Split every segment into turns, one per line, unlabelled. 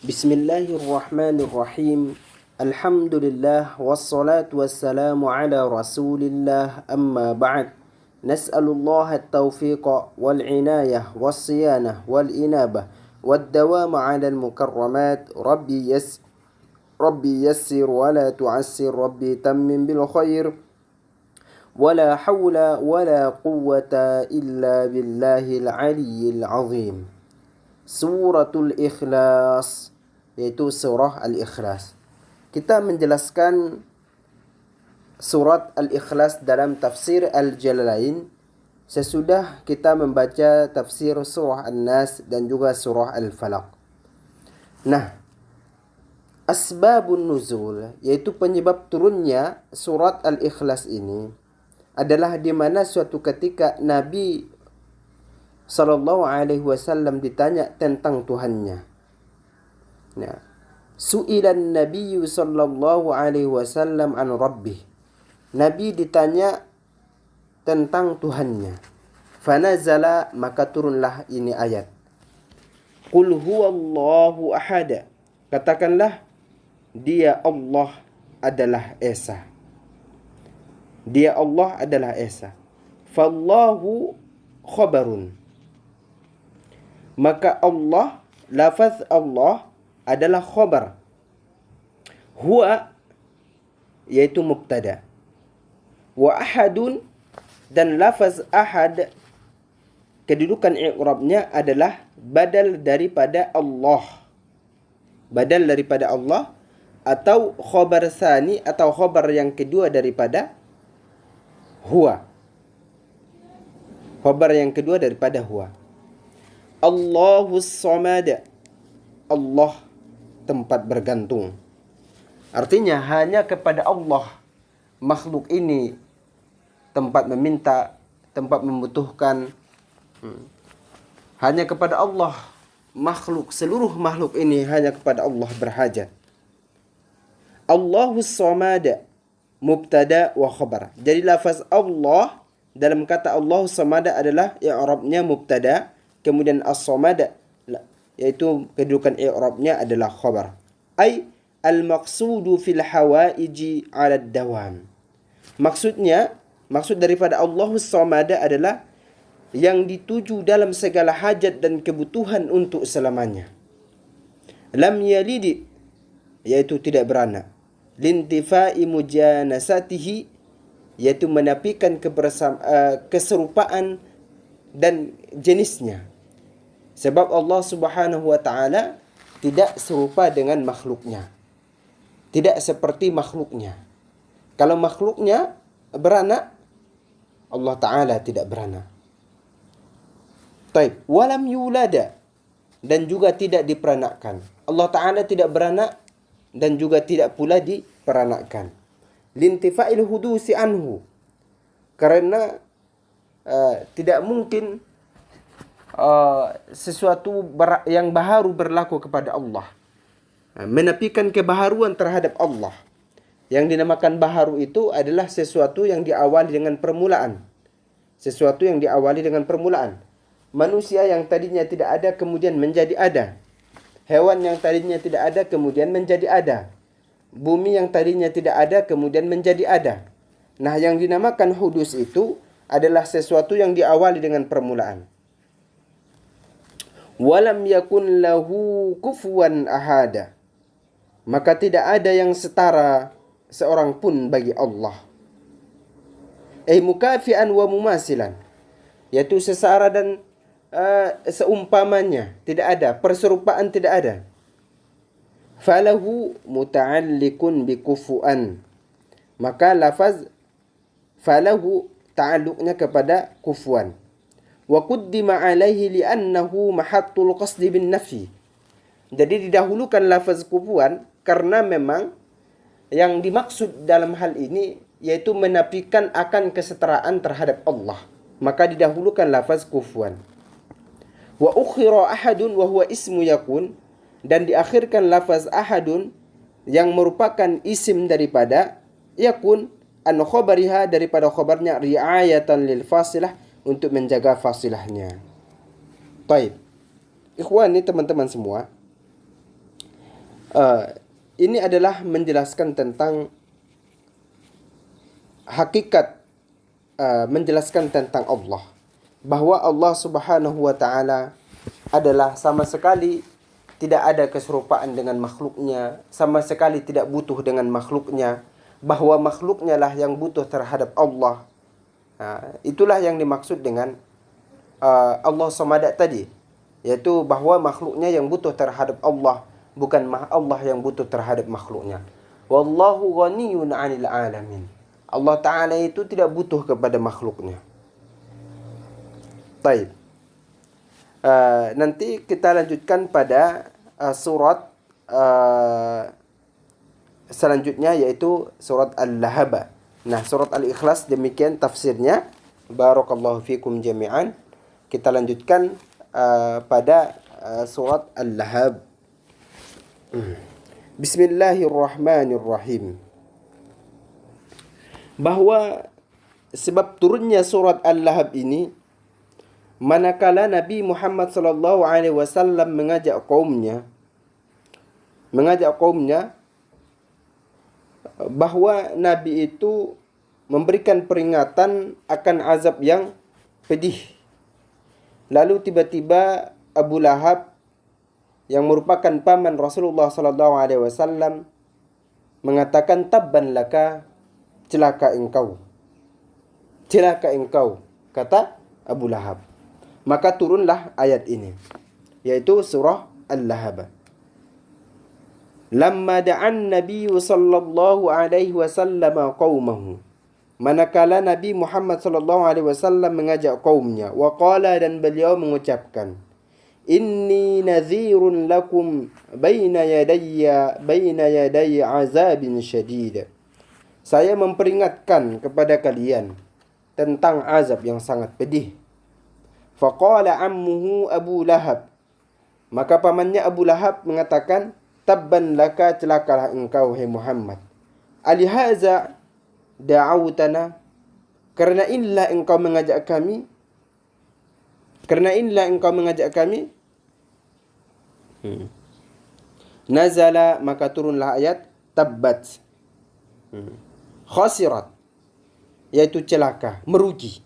Bismillahirrahmanirrahim. Alhamdulillah wassalatu wassalamu ala Rasulillah amma ba'd. Nas'alullah at-tawfiqa wal inayah was siyanah wal inabah wad dawama 'ala al-mukarramat. Rabbi yassir wa la tu'assir, Rabbi tammim bil khair. Wala hawla wala quwwata illa billahil aliyyil azim. Suratul Ikhlas, yaitu surah Al-Ikhlas. Kita menjelaskan surat Al-Ikhlas dalam tafsir Al-Jalalain sesudah kita membaca tafsir surah An-Nas dan juga surah Al-Falaq. Nah, asbabun nuzul, yaitu penyebab turunnya surat Al-Ikhlas ini adalah di mana suatu ketika Nabi sallallahu alaihi wasallam ditanya tentang Tuhannya. Nah, su'ilan Nabi sallallahu alaihi wasallam an rabbih. Nabi ditanya tentang Tuhannya. Fanazala, maka turunlah ini ayat. Qul huwallahu ahad. Katakanlah, dia Allah adalah Esa. Dia Allah adalah Esa. Fallahu khabarun. Maka Allah, lafaz Allah adalah khabar. Huwa, yaitu mubtada. Wa ahadun, dan lafaz ahad kedudukan i'rabnya adalah badal daripada Allah. Badal daripada Allah atau khabar tsani atau khabar yang kedua daripada huwa. Khabar yang kedua daripada huwa. Allahus Samad. Allah tempat bergantung. Artinya hanya kepada Allah makhluk ini tempat meminta, tempat membutuhkan. Hanya kepada Allah makhluk, seluruh makhluk ini hanya kepada Allah berhajat. Allahus Samad, mubtada wa khabar. Jadi lafaz Allah dalam kata Allah Samad adalah i'rabnya mubtada, kemudian as-samad yaitu kedudukan i'rabnya adalah khabar. Ai al-maqsudu fil hawaiji 'ala ad-dawam. Maksud daripada Allah Samad adalah yang dituju dalam segala hajat dan kebutuhan untuk selamanya. Lam yalid, yaitu tidak beranak. Lintifai mujanasatihi, yaitu menafikan keserupaan dan jenisnya. Sebab Allah Subhanahu wa taala tidak serupa dengan makhluknya. Tidak seperti makhluknya. Kalau makhluknya beranak, Allah taala tidak beranak. Taib, walam yulada, dan juga tidak diperanakkan. Allah taala tidak beranak dan juga tidak pula diperanakkan. Lintifa'il hudusi anhu, karena tidak mungkin sesuatu yang baharu berlaku kepada Allah. Menafikan kebaharuan terhadap Allah. Yang dinamakan baharu itu adalah sesuatu yang diawali dengan permulaan. Sesuatu yang diawali dengan permulaan. Manusia yang tadinya tidak ada kemudian menjadi ada. Hewan yang tadinya tidak ada kemudian menjadi ada. Bumi yang tadinya tidak ada kemudian menjadi ada. Nah, yang dinamakan hudus itu adalah sesuatu yang diawali dengan permulaan. Walam yakun lahu kufuwan ahada. Maka tidak ada yang setara seorang pun bagi Allah. Mukafian wa mumasilan, yaitu sesara dan seumpamanya tidak ada, perserupaan tidak ada. Falahu muta'alliqun bikufuan, maka lafaz falahu ta'alluqnya kepada kufuan. Wa quddima alaihi li'annahu mahattul qasdi bin nafi. Jadi didahulukan lafaz kufuan karena memang yang dimaksud dalam hal ini yaitu menafikan akan kesetaraan terhadap Allah. Maka didahulukan lafaz kufuan. Wa ukhira ahadun wa huwa ismu yakun, dan diakhirkan lafaz ahadun yang merupakan isim daripada yakun an khabariha, daripada khabarnya, riayatan lil fasilah, untuk menjaga fasilahnya. Baik. Ikhwani, teman-teman semua, Ini adalah menjelaskan tentang hakikat, menjelaskan tentang Allah, bahwa Allah Subhanahu wa taala adalah sama sekali tidak ada keserupaan dengan makhluknya, sama sekali tidak butuh dengan makhluknya, bahwa makhluknya lah yang butuh terhadap Allah. Itulah yang dimaksud dengan Allah Samad tadi, yaitu bahwa makhluknya yang butuh terhadap Allah, bukan Allah yang butuh terhadap makhluknya. Wallahu ghaniyun 'anil 'alamin. Allah Ta'ala itu tidak butuh kepada makhluknya. Baik. Nanti kita lanjutkan pada surat selanjutnya, yaitu surat Al-Lahab. Nah, surat Al-Ikhlas demikian tafsirnya. Barakallahu fikum jami'an. Kita lanjutkan pada surat Al-Lahab. Bismillahirrahmanirrahim. Bahwa sebab turunnya surat Al-Lahab ini manakala Nabi Muhammad sallallahu alaihi wasallam mengajak kaumnya bahwa Nabi itu memberikan peringatan akan azab yang pedih. Lalu tiba-tiba Abu Lahab yang merupakan paman Rasulullah sallallahu alaihi wasallam mengatakan, tabban laka, celaka engkau, kata Abu Lahab. Maka turunlah ayat ini, yaitu surah Al-Lahab. Lamma da'an Nabi sallallahu alaihi wasallam qaumahu, manakala Nabi Muhammad sallallahu alaihi wasallam mengajak kaumnya, wa qala, dan beliau mengucapkan, inni nadhirun lakum baina yaday azabin syadid. Saya memperingatkan kepada kalian tentang azab yang sangat pedih. Faqala ammuhu Abu Lahab, maka pamannya Abu Lahab mengatakan, tabban laka, celakalah engkau hai Muhammad. Alihaza da'awtana, karena inilah engkau mengajak kami. Nazala, maka turunlah ayat tabbat, khasirat, yaitu celaka, merugi.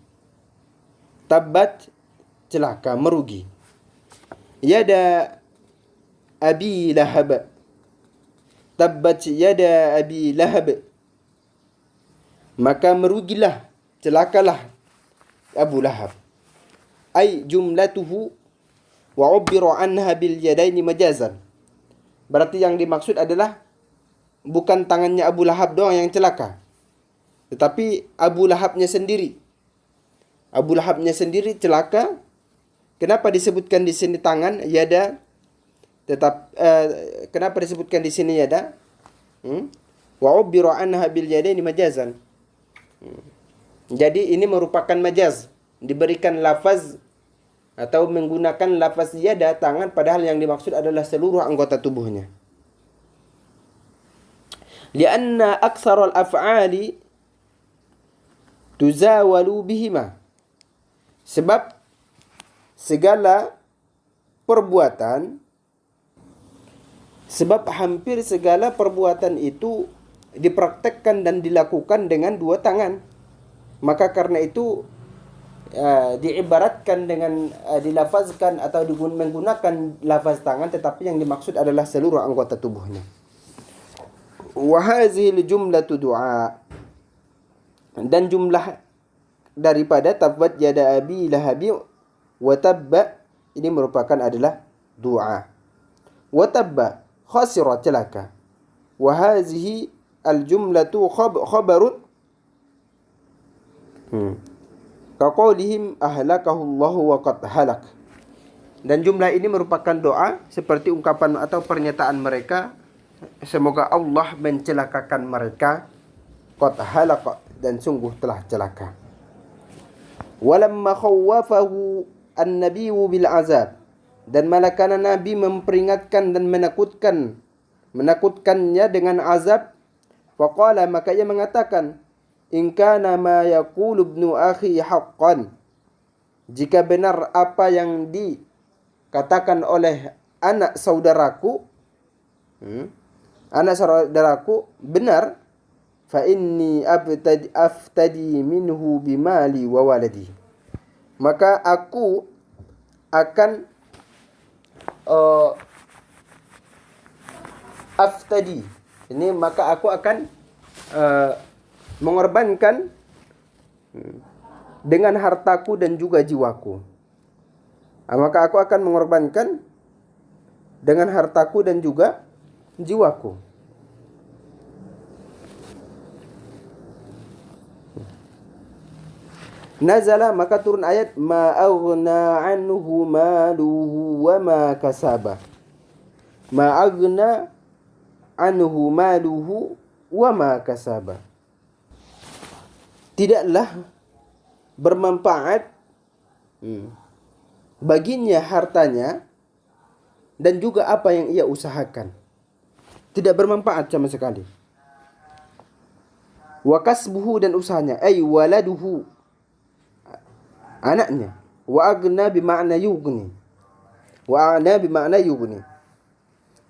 Tabbat, celaka, merugi. Yada Abi Lahab, tabbat yada Abi Lahab, maka merugilah, celakalah Abu Lahab. Ay jumlatuhu wa ubbira anha bil yadaini majazan. Berarti yang dimaksud adalah bukan tangannya Abu Lahab doang yang celaka, tetapi Abu Lahabnya sendiri. Abu Lahabnya sendiri celaka. Kenapa disebutkan di sini tangan yada? Kenapa disebutkan di sini yada? Wa ubbira anha bil yadaini majazan. Jadi ini merupakan majaz, diberikan lafaz atau menggunakan lafaz yada, tangan, padahal yang dimaksud adalah seluruh anggota tubuhnya. Lianna aktsarul af'ali tuzawalu bihima. Sebab hampir segala perbuatan itu dipraktekkan dan dilakukan dengan dua tangan. Maka karena itu diibaratkan dengan dilafazkan atau menggunakan lafaz tangan, tetapi yang dimaksud adalah seluruh anggota tubuhnya. Wa hadhihi jumlatu du'a, dan jumlah daripada tabbat yada Abi Lahab wa tabba ini merupakan adalah doa. Wa tabba khasira, celaka. Wa hadhihi al-jumlatu khabarun kaqaulihim ahlakahullahu wa qad halak. Dan jumlah ini merupakan doa seperti ungkapan atau pernyataan mereka, semoga Allah mencelakakan mereka, qad halak, dan sungguh telah celaka. Walamma khawwafahu an-nabiyyu bil azab, dan malakana Nabi memperingatkan dan menakutkannya dengan azab, faqala, maka ia mengatakan, in kana ma yaqulu ibnu akhi haqqan, jika benar apa yang dikatakan oleh anak saudaraku anak saudaraku benar, fa inni aftadi minhu bimali wa waladi, maka aku akan aftadi, ini maka aku akan mengorbankan dengan hartaku dan juga jiwaku. Maka aku akan mengorbankan dengan hartaku dan juga jiwaku. Nazala, maka turun ayat ma aghna anhu maluhu wa ma kasaba. Ma aghna anhu maluhu wa ma kasaba. Tidaklah bermanfaat baginya hartanya dan juga apa yang ia usahakan. Tidak bermanfaat sama sekali. Wa kasbuhu, dan usahanya, ay waladuhu, anaknya. Wa aghna bimakna yughni. Wa aghna bimakna yughni,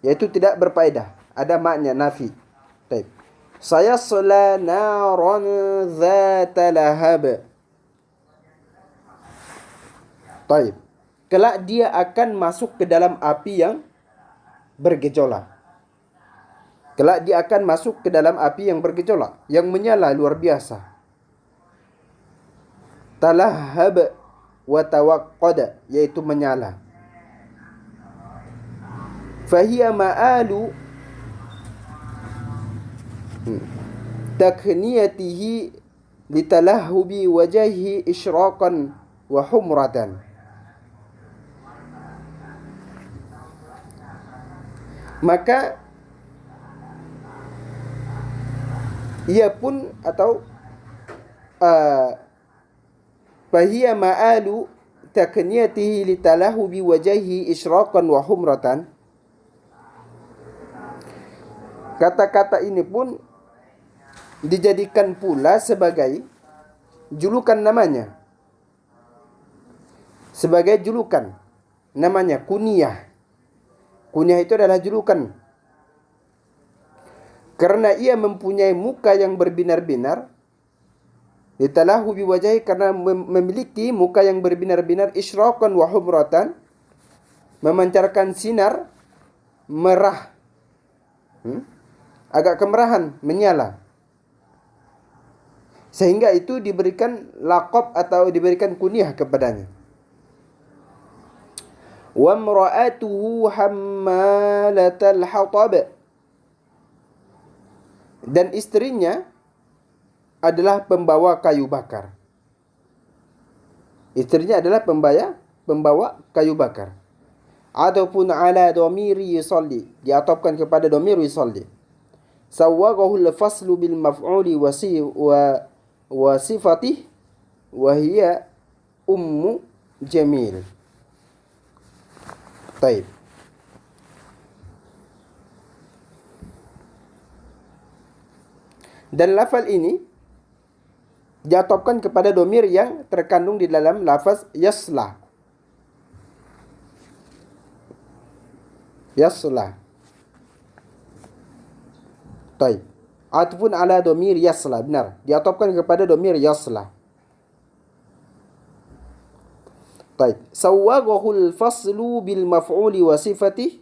yaitu tidak berfaedah. Ada makna nafi. Baik. Sayasla naran dzata lahab. Baik. Kelak dia akan masuk ke dalam api yang bergejolak. Kelak dia akan masuk ke dalam api yang bergejolak, yang menyala luar biasa. Talahhab wa tawaqqada, yaitu menyala. Fahiya ma'alu takhniyatihi litalahhubi wajhi isyraqan wa humratan. Maka ia pun atau fahiya ma'alu takniyatihi litalahu biwajhi isyraqan wa humratan. Kata-kata ini pun dijadikan pula sebagai julukan namanya. Sebagai julukan namanya kunyah. Kunyah itu adalah julukan. Karena ia mempunyai muka yang berbinar-binar. Litalahu biwajhi, karena memiliki muka yang berbinar-binar. Isyraqan wa humratan, memancarkan sinar merah, agak kemerahan, menyala. Sehingga itu diberikan laqab atau diberikan kunyah kepadanya. Wa imra'atuhu hammalatal hatab, dan istrinya adalah pembawa kayu bakar. Istrinya adalah pembawa kayu bakar. Ataupun ala dhamiri yusalli, diatopkan kepada dhamir yusalli. Sawwaqahu al-faslu bil maf'uli wa sifatih wa hiya ummu jamil. Baik. Dan lafaz ini diatopkan kepada domir yang terkandung di dalam lafaz yasla. Yasla. Baik. Atfun ala domir yasla, benar. Diatopkan kepada domir yasla. Baik. Sawwaqahul faslu bil maf'uli wa sifatih,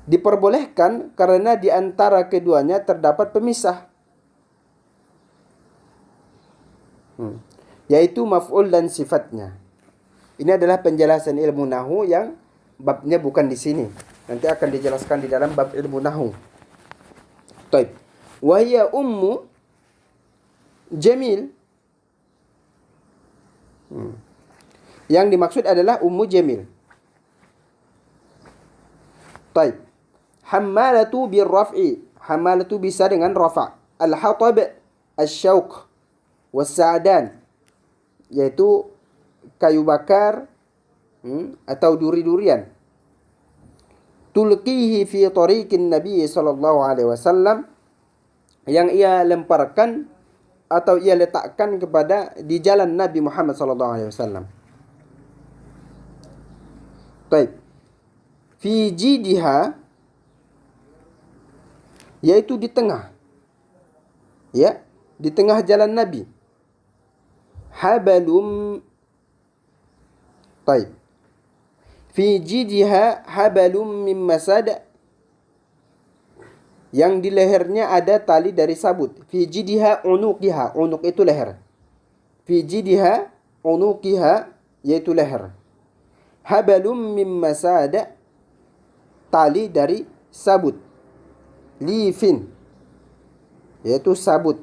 diperbolehkan karena di antara keduanya terdapat pemisah, yaitu maf'ul dan sifatnya. Ini adalah penjelasan ilmu nahwu yang babnya bukan di sini. Nanti akan dijelaskan di dalam bab ilmu nahwu. Baik. Wa hiya ummu jamil. Yang dimaksud adalah ummu jamil. Baik. Hammalatu birraf'i. Hammalatu bisa dengan rafa'. Al-hatab asy-syauq was-sa'dan, yaitu kayu bakar atau duri-durian. Tulqihi fi tariqin Nabi sallallahu alaihi wasallam, yang ia lemparkan atau ia letakkan kepada di jalan Nabi Muhammad sallallahu alaihi wasallam. Baik. Fi jidiha, yaitu di tengah. Ya, di tengah jalan Nabi. Habalum Taib. Fi jidiha habalum min masad. Yang di lehernya ada tali dari sabut. Fi jidiha unuqiha. Unuk itu leher. Fi jidiha unuqiha, yaitu leher. Habalum min masad. Tali dari sabut. Lifin, yaitu sabut.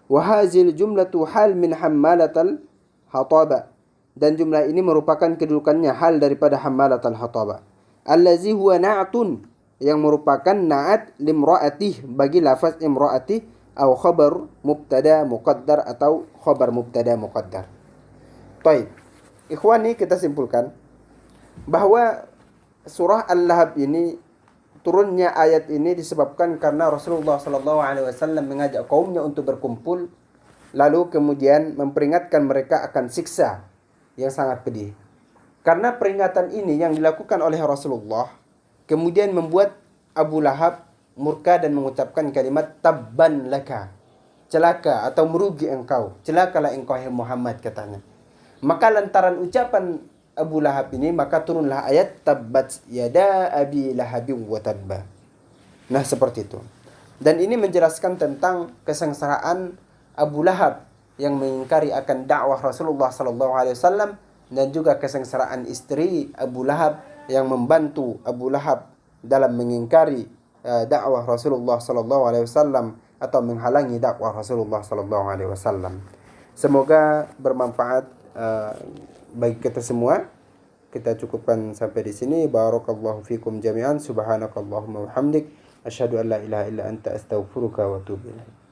Wahazil jumlatu hal min hammalatal hataba. Dan jumlah ini merupakan kedudukannya hal daripada hammalatal hataba. Allazi huwa na'atun, yang merupakan na'at limra'atih, bagi lafaz imra'atih, atau khabar mubtada muqaddar, atau khabar mubtada muqaddar. Baik, ikhwani, kita simpulkan bahwa surah Al-Lahab ini, turunnya ayat ini disebabkan karena Rasulullah SAW mengajak kaumnya untuk berkumpul, lalu kemudian memperingatkan mereka akan siksa yang sangat pedih. Karena peringatan ini yang dilakukan oleh Rasulullah kemudian membuat Abu Lahab murka dan mengucapkan kalimat tabban laka, celaka atau merugi engkau, celakalah engkau hai Muhammad, katanya. Maka lantaran ucapan Abu Lahab ini, maka turunlah ayat tabbat yada abi lahabin wa tabba. Nah, seperti itu. Dan ini menjelaskan tentang kesengsaraan Abu Lahab yang mengingkari akan dakwah Rasulullah SAW, dan juga kesengsaraan istri Abu Lahab yang membantu Abu Lahab dalam mengingkari dakwah Rasulullah SAW atau menghalangi dakwah Rasulullah SAW. Semoga bermanfaat bagi kita semua. Kita cukupkan sampai di sini. Barakallahu fikum jami'an. Subhanakallahumma wa hamdik. Asyhadu an la ilaha illa anta astaghfiruka wa atubu ilaik.